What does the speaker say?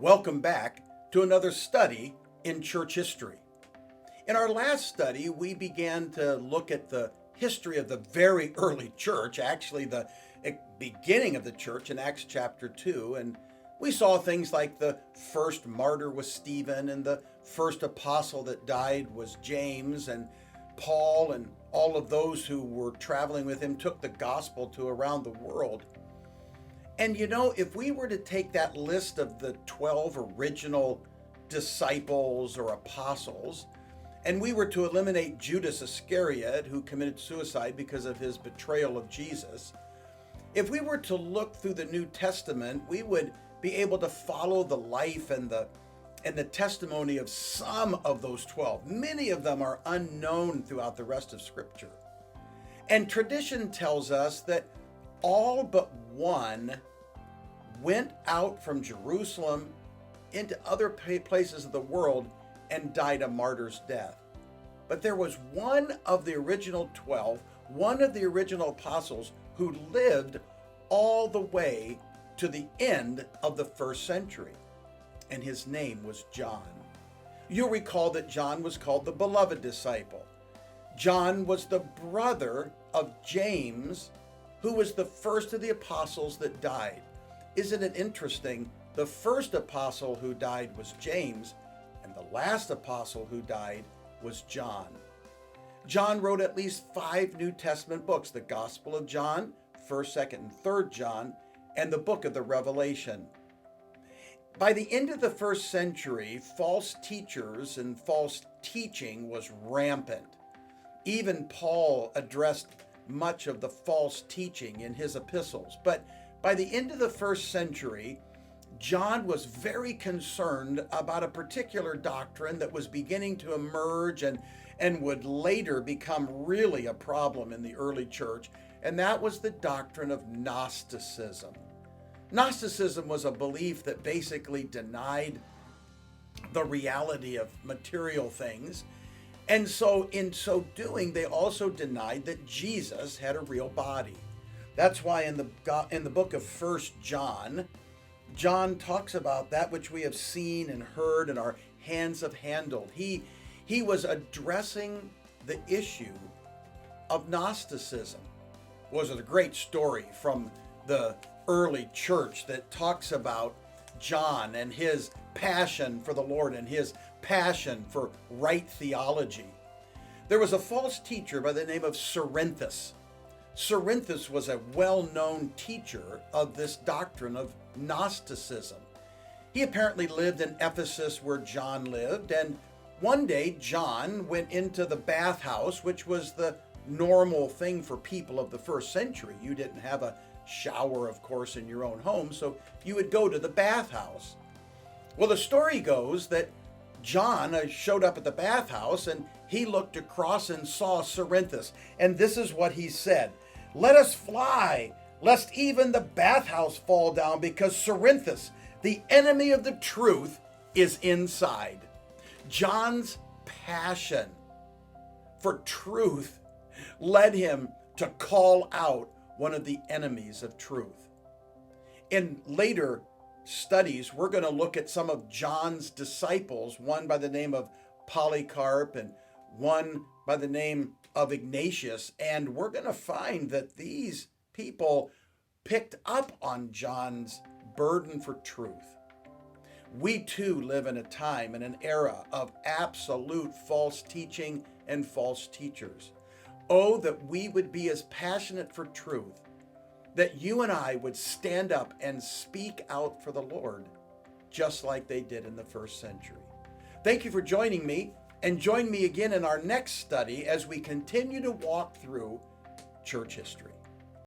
Welcome back to another study in church history. In our last study, we began to look at the history of the very early church, actually the beginning of the church in Acts chapter 2, and we saw things like the first martyr was Stephen, and the first apostle that died was James, and Paul and all of those who were traveling with him took the gospel to around the world. And if we were to take that list of the 12 original disciples or apostles, and we were to eliminate Judas Iscariot, who committed suicide because of his betrayal of Jesus, if we were to look through the New Testament, we would be able to follow the life and the testimony of some of those 12. Many of them are unknown throughout the rest of Scripture. And tradition tells us that all but one went out from Jerusalem into other places of the world and died a martyr's death. But there was one of the original 12, one of the original apostles who lived all the way to the end of the first century, and his name was John. You'll recall that John was called the beloved disciple. John was the brother of James, who was the first of the apostles that died. Isn't it interesting? The first apostle who died was James, and the last apostle who died was John. John wrote at least 5 New Testament books: the Gospel of John, 1st, 2nd, and 3rd John, and the book of the Revelation. By the end of the first century, false teachers and false teaching was rampant. Even Paul addressed much of the false teaching in his epistles. But by the end of the first century, John was very concerned about a particular doctrine that was beginning to emerge and would later become really a problem in the early church, and that was the doctrine of Gnosticism. Gnosticism was a belief that basically denied the reality of material things. And so in so doing, they also denied that Jesus had a real body. That's why in the book of 1st John, John talks about that which we have seen and heard and our hands have handled. He was addressing the issue of Gnosticism. It was a great story from the early church that talks about John and his passion for the Lord and his passion for right theology. There was a false teacher by the name of Cerinthus. Cerinthus was a well-known teacher of this doctrine of Gnosticism. He apparently lived in Ephesus where John lived, and one day John went into the bathhouse, which was the normal thing for people of the first century. You didn't have a shower, of course, in your own home, so you would go to the bathhouse. Well, the story goes that John showed up at the bathhouse and he looked across and saw Cerinthus, and this is what he said: "Let us fly, lest even the bathhouse fall down, because Cerinthus, the enemy of the truth, is inside." John's passion for truth led him to call out one of the enemies of truth. In later studies, we're going to look at some of John's disciples, one by the name of Polycarp and one by the name of Ignatius, and we're going to find that these people picked up on John's burden for truth. We too live in a time and an era of absolute false teaching and false teachers. Oh, that we would be as passionate for truth, that you and I would stand up and speak out for the Lord, just like they did in the first century. Thank you for joining me, and join me again in our next study as we continue to walk through church history.